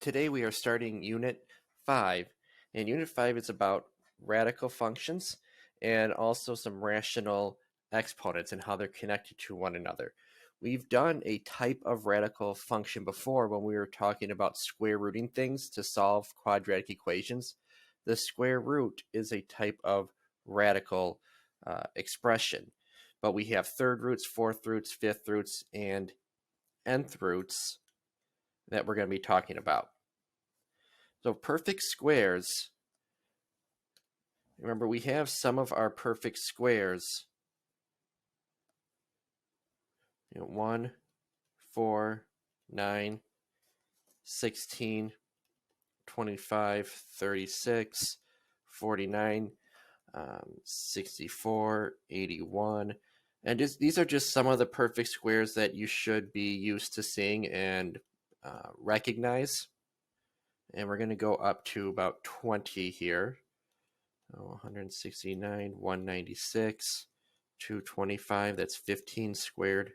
Today we are starting Unit 5, and Unit 5 is about radical functions and also some rational exponents and how they're connected to one another. We've done a type of radical function before when we were talking about square rooting things to solve quadratic equations. The square root is a type of radical expression, but we have third roots, fourth roots, fifth roots, and nth roots that we're going to be talking about. So perfect squares, remember we have some of our perfect squares, 1, 4, 9, 16, 25, 36, 49, 64, 81, and these are just some of the perfect squares that you should be used to seeing and recognize. And we're going to go up to about 20 here. 169, 196, 225, that's 15 squared.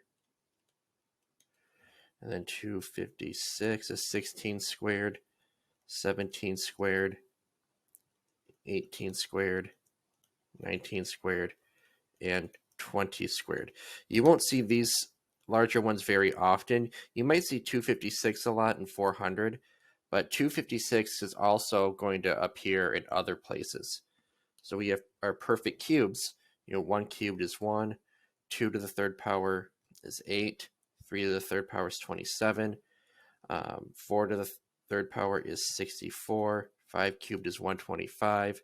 And then 256 is 16 squared, 17 squared, 18 squared, 19 squared, and 20 squared. You won't see these larger ones very often. You might see 256 a lot and 400, but 256 is also going to appear in other places. So we have our perfect cubes. 1 cubed is 1, 2 to the third power is 8, 3 to the third power is 27, 4 to the third power is 64, 5 cubed is 125,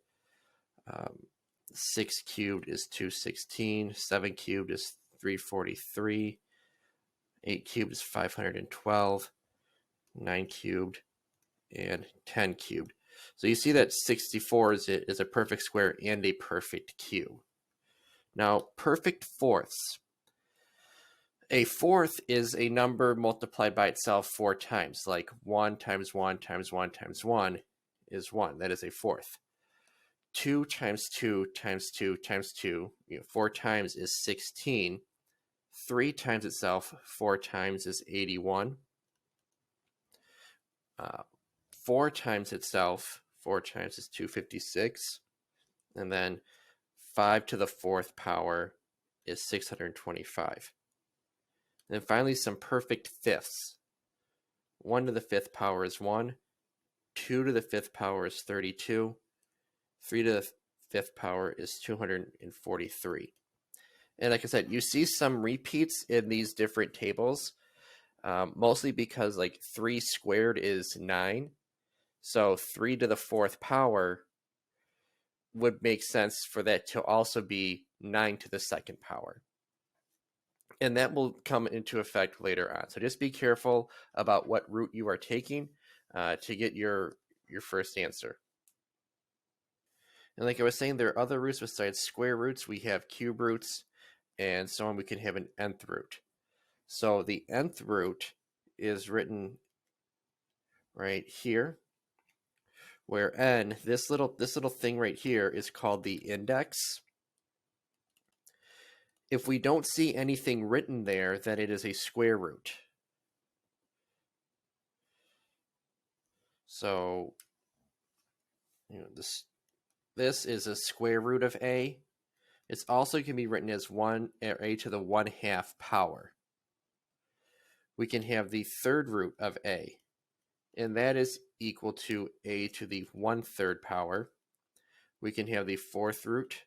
6 cubed is 216, 7 cubed is 343, 8 cubed is 512, 9 cubed, and 10 cubed. So you see that 64 is a perfect square and a perfect cube. Now, perfect fourths. A fourth is a number multiplied by itself 4 times, like 1 times 1 times 1 times 1 is 1. That is a fourth. 2 times 2 times 2 times 2, 4 times is 16. 3 times itself 4 times is 81. 4 times itself 4 times is 256. And then 5 to the fourth power is 625. And then finally, some perfect fifths. 1 to the fifth power is 1. 2 to the fifth power is 32. 3 to the fifth power is 243. And like I said, you see some repeats in these different tables, mostly because 3 squared is 9. So 3 to the fourth power would make sense for that to also be 9 to the second power. And that will come into effect later on. So just be careful about what root you are taking to get your first answer. And like I was saying, there are other roots besides square roots. We have cube roots and so on. We can have an nth root. So the nth root is written right here, where n, this little thing right here, is called the index. If we don't see anything written there, then it is a square root. So this is a square root of a. It's also can be written as a to the 1/2 power. We can have the third root of a, and that is equal to a to the 1/3 power. We can have the fourth root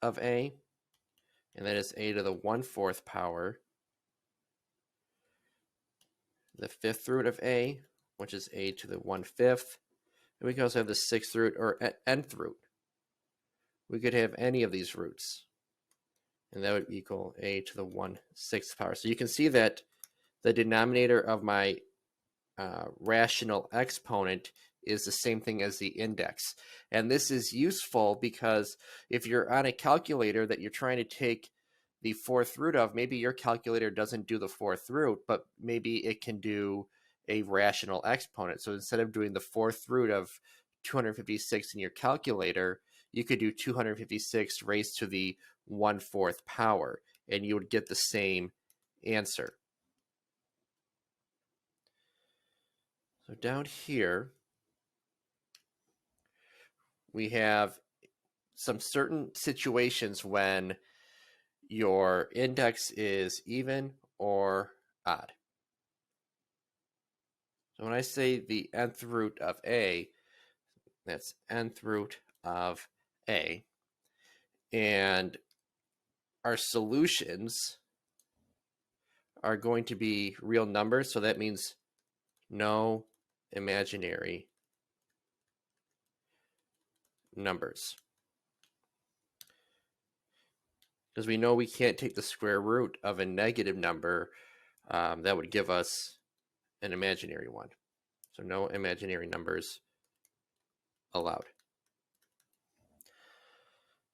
of a, and that is a to the 1/4 power. The fifth root of a, which is a to the 1/5. And we can also have the sixth root or nth root. We could have any of these roots, and that would equal a to the 1/6 power. So you can see that the denominator of my rational exponent is the same thing as the index. And this is useful because if you're on a calculator that you're trying to take the fourth root of, maybe your calculator doesn't do the fourth root, but maybe it can do a rational exponent. So instead of doing the fourth root of 256 in your calculator, you could do 256 raised to the 1/4 power, and you would get the same answer. So down here, we have some certain situations when your index is even or odd. So when I say the nth root of a, that's nth root of a. And our solutions are going to be real numbers, so that means no imaginary numbers. Because we know we can't take the square root of a negative number, that would give us an imaginary one. So no imaginary numbers allowed.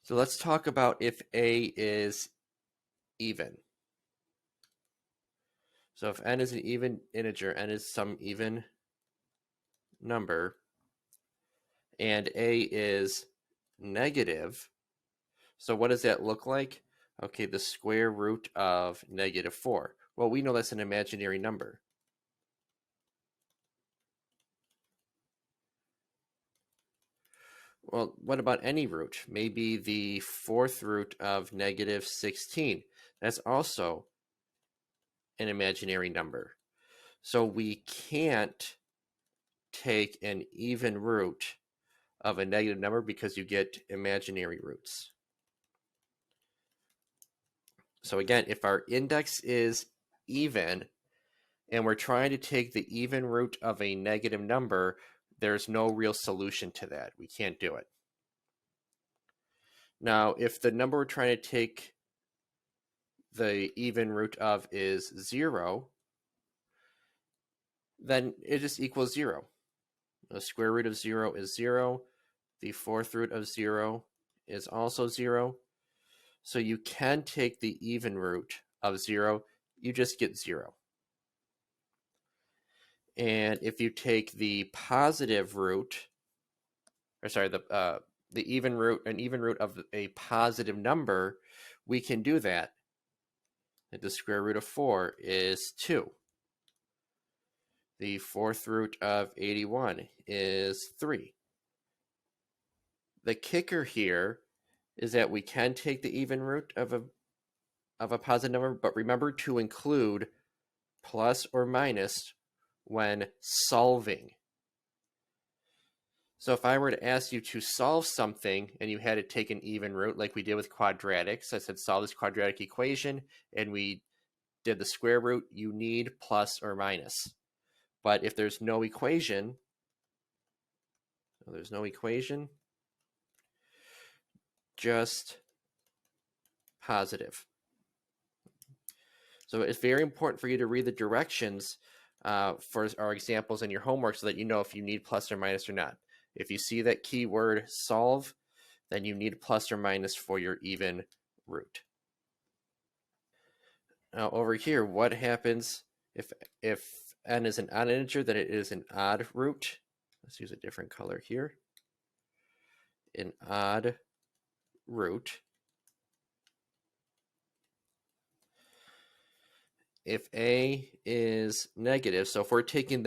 So let's talk about if a is even. So if n is an even integer, n is some even number, and a is negative, so what does that look like? Okay, the square root of -4. Well, we know that's an imaginary number. Well, what about any root? Maybe the fourth root of -16. That's also an imaginary number. So we can't take an even root of a negative number because you get imaginary roots. So again, if our index is even and we're trying to take the even root of a negative number, there's no real solution to that. We can't do it. Now, if the number we're trying to take the even root of is 0, then it just equals 0. The square root of 0 is 0. The fourth root of 0 is also 0. So you can take the even root of 0. You just get 0. And if you take the positive root, or sorry, the even root, an even root of a positive number, we can do that. The square root of 4 is 2. The fourth root of 81 is 3. The kicker here is that we can take the even root of a positive number, but remember to include plus or minus when solving. So if I were to ask you to solve something and you had to take an even root like we did with quadratics, I said solve this quadratic equation and we did the square root, you need plus or minus. But if there's no equation, just positive. So it's very important for you to read the directions for our examples in your homework so that you know if you need plus or minus or not. If you see that keyword solve, then you need plus or minus for your even root. Now over here, what happens if n is an odd integer, then it is an odd root. Let's use a different color here. An odd root. If a is negative, so if we're taking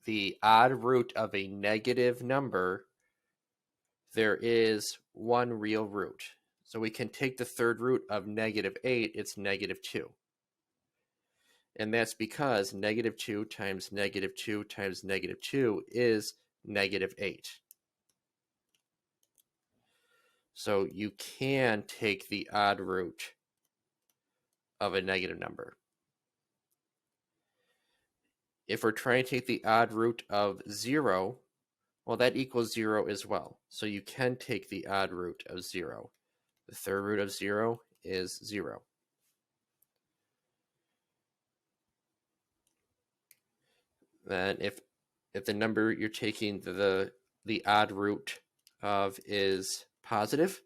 the odd root of a negative number, there is one real root. So we can take the third root of -8, it's -2. And that's because -2 times -2 times -2 is -8. So you can take the odd root of a negative number. If we're trying to take the odd root of 0, well, that equals 0 as well. So you can take the odd root of 0. The third root of 0 is 0. Then if the number you're taking the odd root of is positive,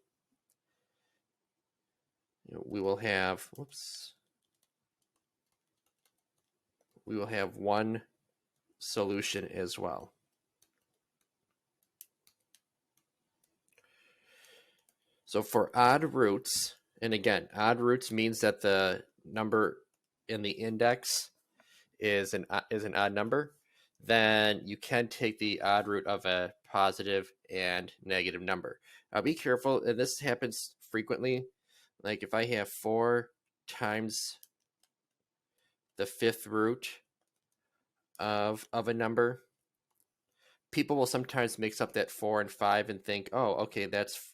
we will have, we will have one solution as well. So for odd roots, and again, odd roots means that the number in the index is an odd number. then you can take the odd root of a positive and negative number. Now be careful, and this happens frequently. Like if I have 4 times the 5th root of a number, people will sometimes mix up that 4 and 5 and think, oh, okay, that's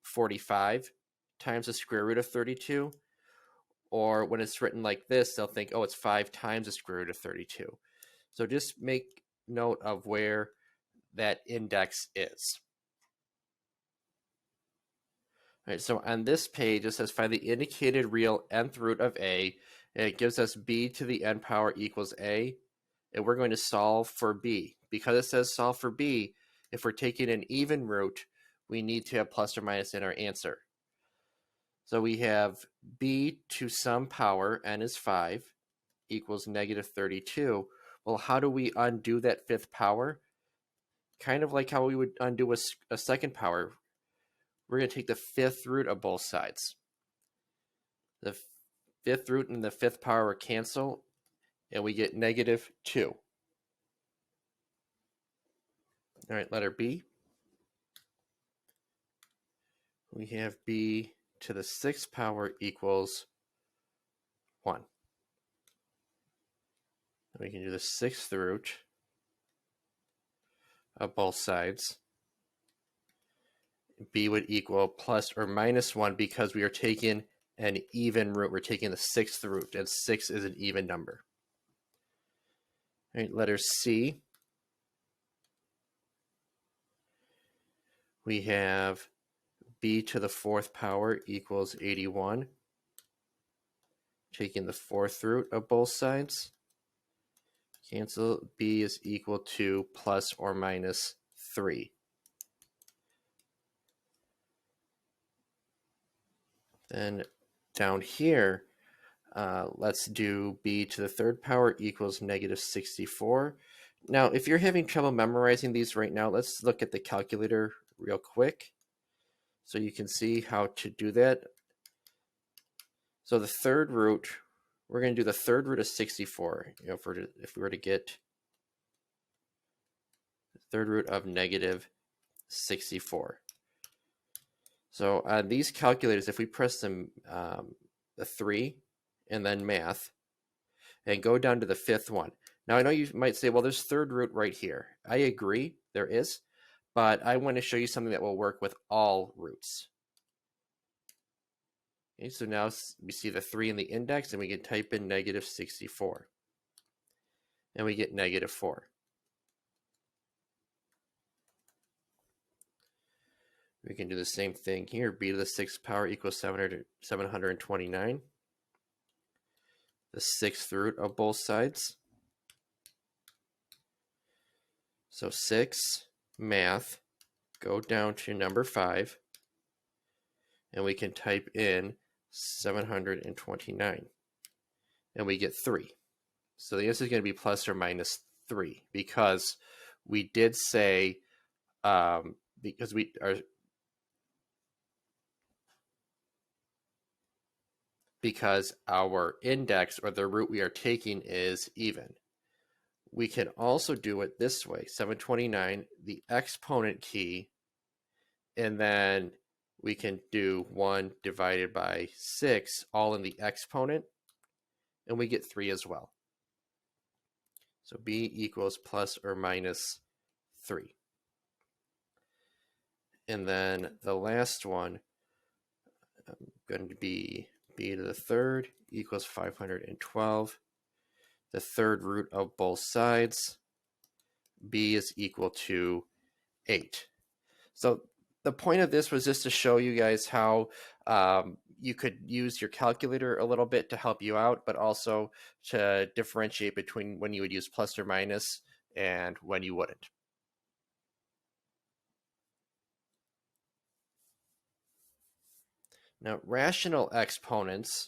45 times the square root of 32. Or when it's written like this, they'll think, oh, it's 5 times the square root of 32. So just make note of where that index is. All right, so on this page, it says find the indicated real nth root of a, and it gives us b to the n power equals a, and we're going to solve for b. Because it says solve for b, if we're taking an even root, we need to have plus or minus in our answer. So we have b to some power, n is 5, equals negative 32. Well, how do we undo that 5th power? Kind of like how we would undo a second power. We're going to take the 5th root of both sides. The 5th root and the 5th power cancel, and we get negative 2. All right, letter B. We have b to the 6th power equals 1. We can do the 6th root of both sides. B would equal plus or minus 1 because we are taking an even root. We're taking the 6th root, and 6 is an even number. All right, letter C. We have b to the 4th power equals 81. Taking the 4th root of both sides. Cancel. B is equal to plus or minus 3. Then down here, let's do b to the 3rd power equals negative 64. Now, if you're having trouble memorizing these right now, let's look at the calculator real quick so you can see how to do that. So the 3rd root, we're going to do the 3rd root of 64. You know, if we were to get the 3rd root of negative 64. So on these calculators, if we press the 3 and then math and go down to the 5th one. Now I know you might say, well, there's 3rd root right here. I agree, there is, but I want to show you something that will work with all roots. Okay, so now we see the 3 in the index, and we can type in negative 64. And we get negative 4. We can do the same thing here. B to the 6th power equals 729. The 6th root of both sides. So 6, math, go down to number 5, and we can type in 729. And we get 3. So the answer is going to be plus or minus 3 because we did say, because our index or the root we are taking is even. We can also do it this way, 729, the exponent key, and then we can do 1 divided by 6, all in the exponent, and we get 3 as well. So b equals plus or minus 3. And then the last one, going to be b to the 3rd equals 512. The 3rd root of both sides. B is equal to 8. So the point of this was just to show you guys how you could use your calculator a little bit to help you out, but also to differentiate between when you would use plus or minus and when you wouldn't. Now, rational exponents,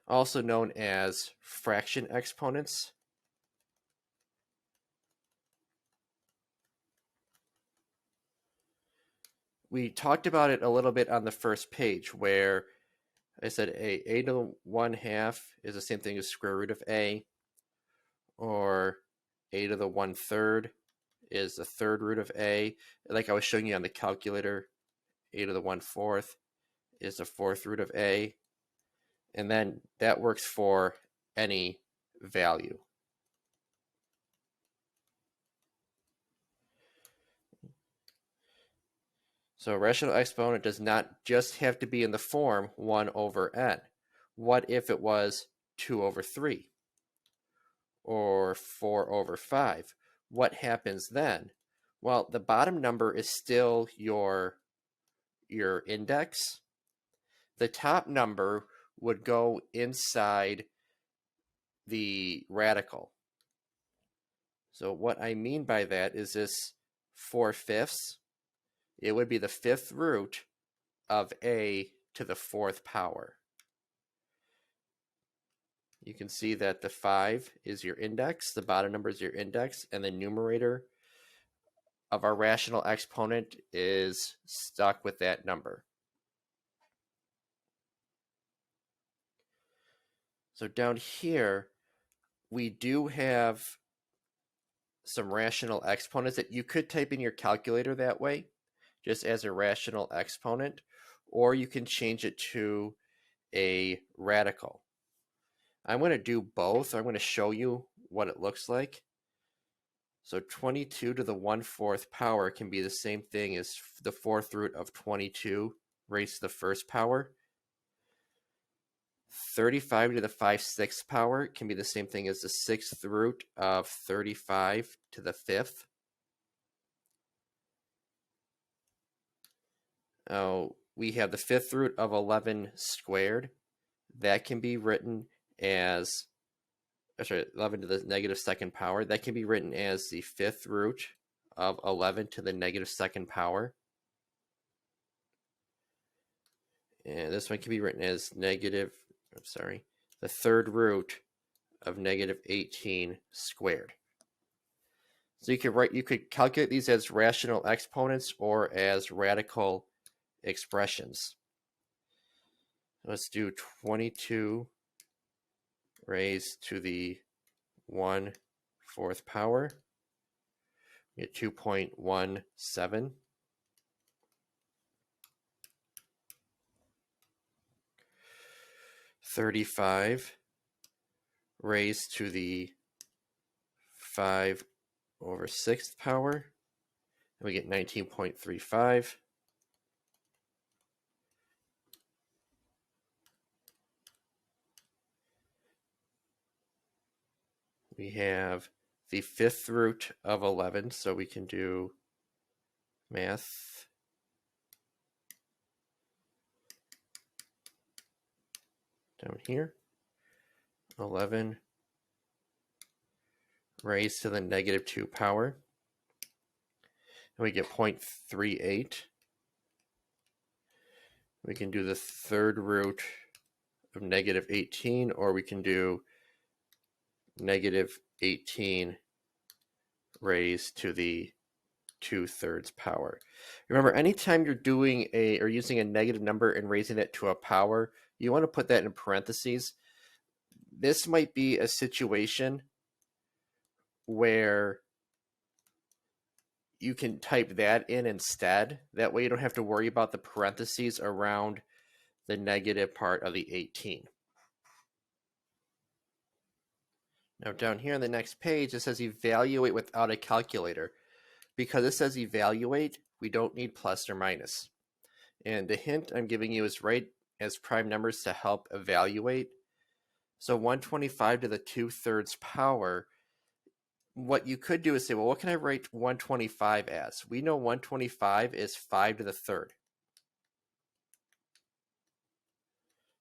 also known as fraction exponents, we talked about it a little bit on the first page where I said a to the 1/2 is the same thing as square root of a, or a to the 1/3 is the third root of a. Like I was showing you on the calculator, a to the 1/4 is the fourth root of a. And then that works for any value. So a rational exponent does not just have to be in the form 1 over n. What if it was 2 over 3 or 4 over 5? What happens then? Well, the bottom number is still your index. The top number would go inside the radical. So what I mean by that is this 4/5. It would be the fifth root of a to the fourth power. You can see that the 5 is your index, the bottom number is your index, and the numerator of our rational exponent is stuck with that number. So down here, we do have some rational exponents that you could type in your calculator that way, just as a rational exponent, or you can change it to a radical. I'm going to do both. I'm going to show you what it looks like. So 22 to the 1/4 power can be the same thing as the fourth root of 22 raised to the first power. 35 to the 5/6 power can be the same thing as the sixth root of 35 to the fifth. We have the fifth root of 11 squared. That can be written as, 11 to the negative second power. That can be written as the fifth root of 11 to the negative second power. And this one can be written as the third root of negative 18 squared. So you could calculate these as rational exponents or as radical expressions. Let's do 22 raised to the 1/4 power. We get 2.17. $35 raised to the 5/6 power, and we get 19.35. We have the fifth root of 11, so we can do math. Down here, 11 raised to the negative 2 power, and we get 0.38. We can do the third root of negative 18, or we can do negative 18 raised to the 2/3 power. Remember, anytime you're doing or using a negative number and raising it to a power, you want to put that in parentheses. This might be a situation where you can type that in instead. That way you don't have to worry about the parentheses around the negative part of the 18. Now down here on the next page, it says evaluate without a calculator. Because it says evaluate, we don't need plus or minus. And the hint I'm giving you is write as prime numbers to help evaluate. So 125 to the 2/3 power, what you could do is say, well, what can I write 125 as? We know 125 is 5 to the 3rd.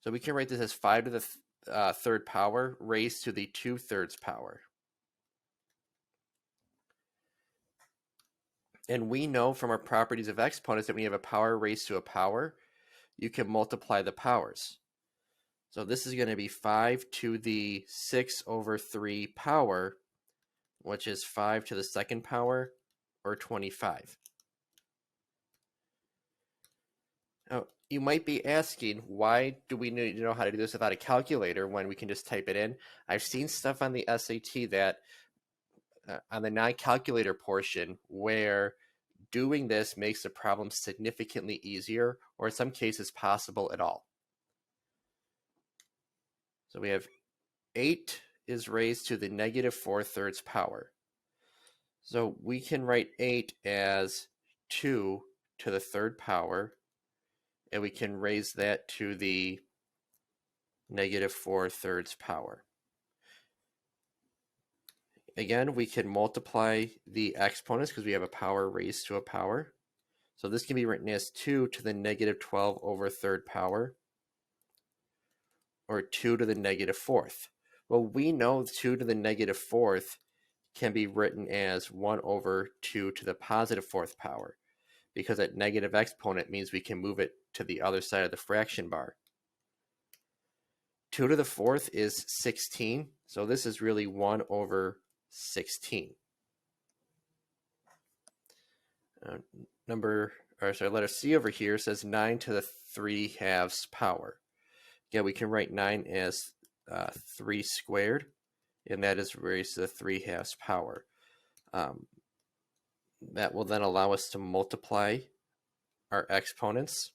So we can write this as 5 to the 3rd power raised to the 2/3 power. And we know from our properties of exponents that when you have a power raised to a power, you can multiply the powers. So this is going to be 5 to the 6/3 power, which is 5 to the 2nd power, or 25. Now, you might be asking, why do we need to know how to do this without a calculator when we can just type it in? I've seen stuff on the SAT that on the non-calculator portion where doing this makes the problem significantly easier, or in some cases possible at all. So we have 8 is raised to the negative 4/3 power. So we can write 8 as 2 to the 3rd power, and we can raise that to the negative 4/3 power. Again, we can multiply the exponents because we have a power raised to a power. So this can be written as 2 to the negative 12 over 3rd power, or 2 to the negative 4th. Well, we know 2 to the negative 4th can be written as 1 over 2 to the positive 4th power, because that negative exponent means we can move it to the other side of the fraction bar. 2 to the 4th is 16, so this is really 1 over 16. Letter C over here says 9 to the 3/2 power. Yeah, we can write 9 as 3 squared, and that is raised to the 3/2 power. That will then allow us to multiply our exponents.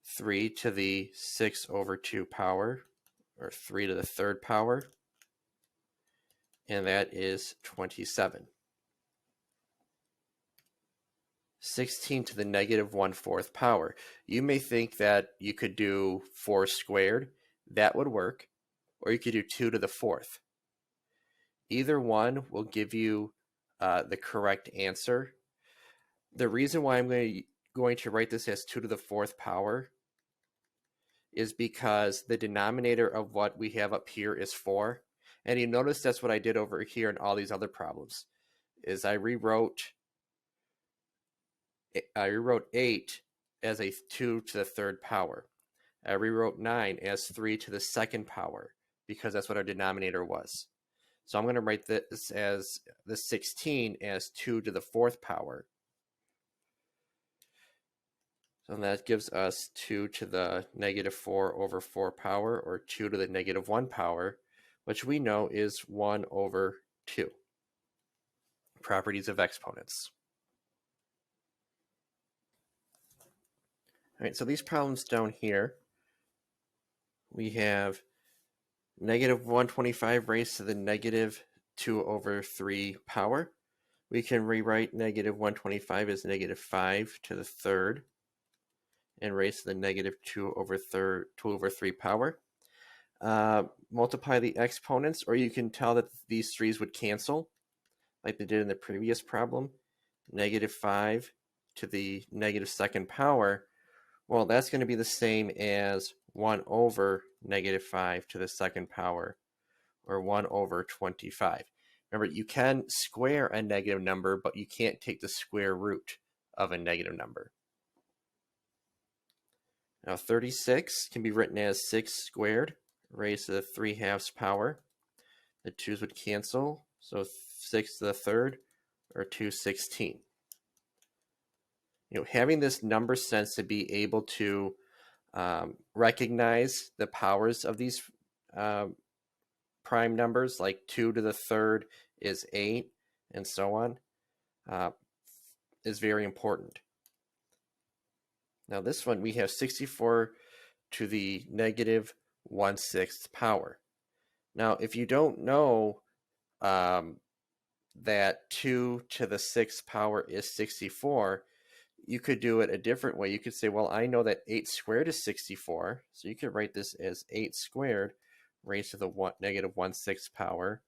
3 to the 6 over 2 power, or 3 to the 3rd power, and that is 27. 16 to the negative 1/4 power. You may think that you could do 4 squared. That would work. Or you could do 2 to the 4th. Either one will give you the correct answer. The reason why I'm going to write this as 2 to the 4th power is because the denominator of what we have up here is 4. And you notice that's what I did over here in all these other problems, is I rewrote 8 as a 2 to the 3rd power. I rewrote 9 as 3 to the 2nd power, because that's what our denominator was. So I'm going to write this as the 16 as 2 to the 4th power. So that gives us 2 to the negative 4 over 4 power, or 2 to the negative 1 power, which we know is 1 over 2. Properties of exponents. All right, so these problems down here, we have negative 125 raised to the negative 2 over 3 power. We can rewrite negative 125 as negative 5 to the 3rd and raise to the negative 2 over 3 power. Multiply the exponents, or you can tell that these 3's would cancel like they did in the previous problem. Negative 5 to the negative 2nd power. Well, that's going to be the same as 1 over negative 5 to the 2nd power, or 1 over 25. Remember, you can square a negative number, but you can't take the square root of a negative number. Now, 36 can be written as 6 squared raised to the 3/2 power. The 2's would cancel, so 6 to the 3rd, or 216. Having this number sense to be able to recognize the powers of these prime numbers, like 2 to the 3rd is 8, and so on, is very important. Now this one, we have 64 to the negative 1/6 power. Now, if you don't know that 2 to the 6th power is 64, you could do it a different way. You could say, well, I know that 8 squared is 64, so you could write this as 8 squared raised to the negative 1/6 power,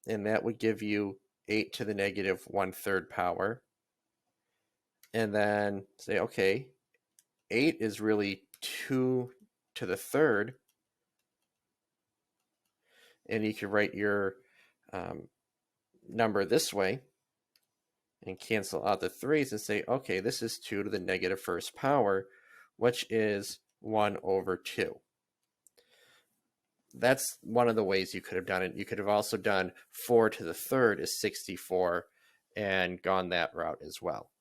and that would give you 8 to the negative 1/3 power. And then say, okay, 8 is really 2 to the 3rd, and you can write your number this way and cancel out the 3's and say, okay, this is 2 to the negative 1st power, which is 1 over 2. That's one of the ways you could have done it. You could have also done 4 to the 3rd is 64 and gone that route as well.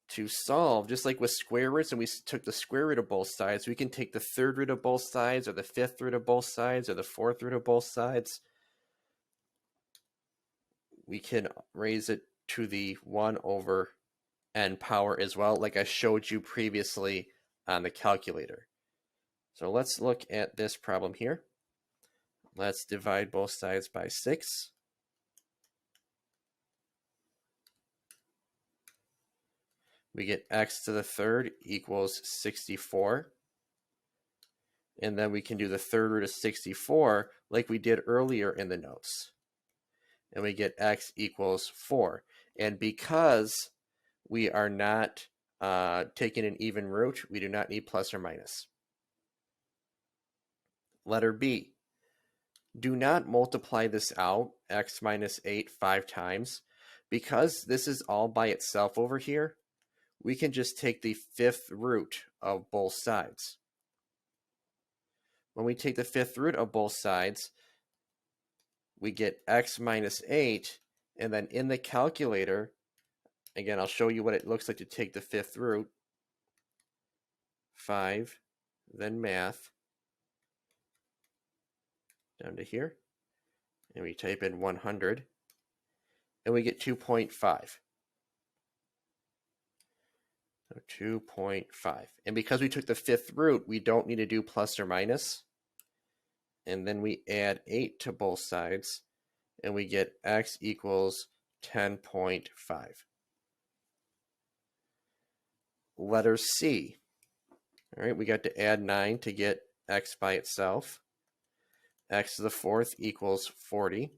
To solve, just like with square roots, and we took the square root of both sides, we can take the 3rd root of both sides, or the 5th root of both sides, or the 4th root of both sides. we can raise it to the 1 over n power as well, like I showed you previously on the calculator. So let's look at this problem here. Let's divide both sides by 6. We get x to the third equals 64. And then we can do the third root of 64 like we did earlier in the notes. And we get x equals 4. And because we are not taking an even root, we do not need plus or minus. Letter B. Do not multiply this out, x minus 8, 5 times. Because this is all by itself over here, we can just take the fifth root of both sides. When we take the fifth root of both sides, we get x minus 8, and then in the calculator, again, I'll show you what it looks like to take the fifth root. 5, then math, down to here, and we type in 100, and we get 2.5. So 2.5. And because we took the fifth root, we don't need to do plus or minus. And then we add 8 to both sides, and we get x equals 10.5. Letter C. All right, we got to add 9 to get x by itself. X to the fourth equals 40.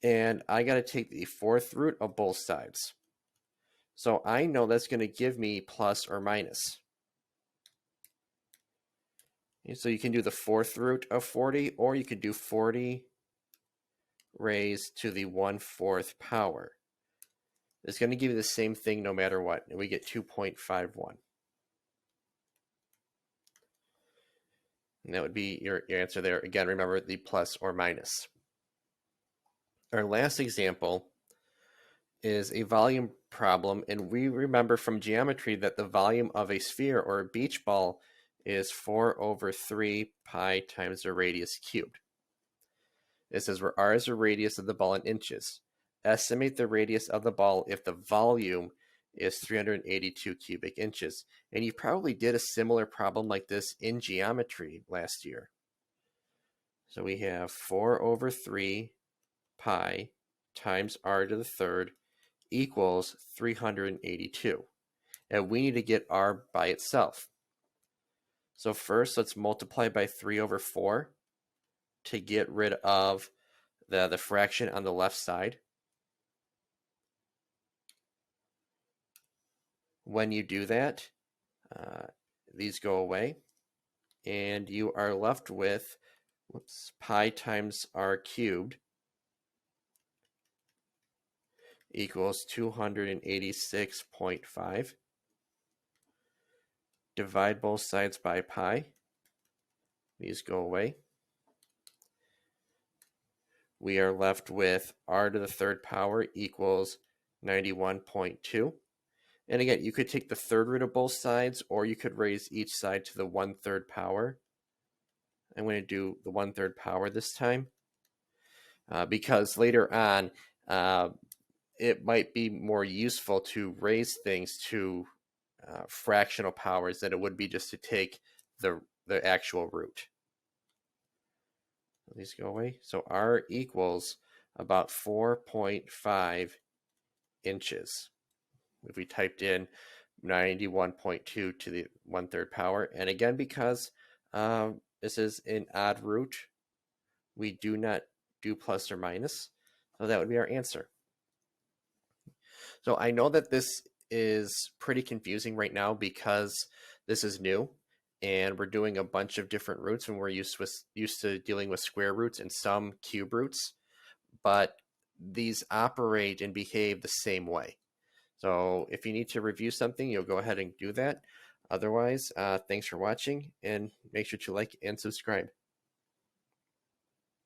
And I got to take the fourth root of both sides. So I know that's going to give me plus or minus. And so you can do the fourth root of 40, or you could do 40 raised to the 1/4 power. It's going to give you the same thing no matter what, and we get 2.51. And that would be your answer there. Again, remember the plus or minus. Our last example is a volume problem, and we remember from geometry that the volume of a sphere or a beach ball is 4 over 3 pi times the radius cubed. It says where r is the radius of the ball in inches. Estimate the radius of the ball if the volume is 382 cubic inches. And you probably did a similar problem like this in geometry last year. So we have 4 over 3 pi times r to the third equals 382. And we need to get r by itself. So first, let's multiply by 3 over 4 to get rid of the fraction on the left side. When you do that, these go away, and you are left with pi times r cubed equals 286.5. Divide both sides by pi. These go away. We are left with r to the third power equals 91.2. And again, you could take the third root of both sides, or you could raise each side to the 1/3 power. I'm going to do the 1/3 power this time, because later on, it might be more useful to raise things to fractional powers than it would be just to take the actual root. These go away. So r equals about 4.5 inches. If we typed in 91.2 to the 1/3 power. And again, because this is an odd root, we do not do plus or minus. So that would be our answer. So I know that this is pretty confusing right now because this is new and we're doing a bunch of different roots, and we're used to dealing with square roots and some cube roots, but these operate and behave the same way. So if you need to review something, you'll go ahead and do that. Otherwise, thanks for watching, and make sure to like and subscribe.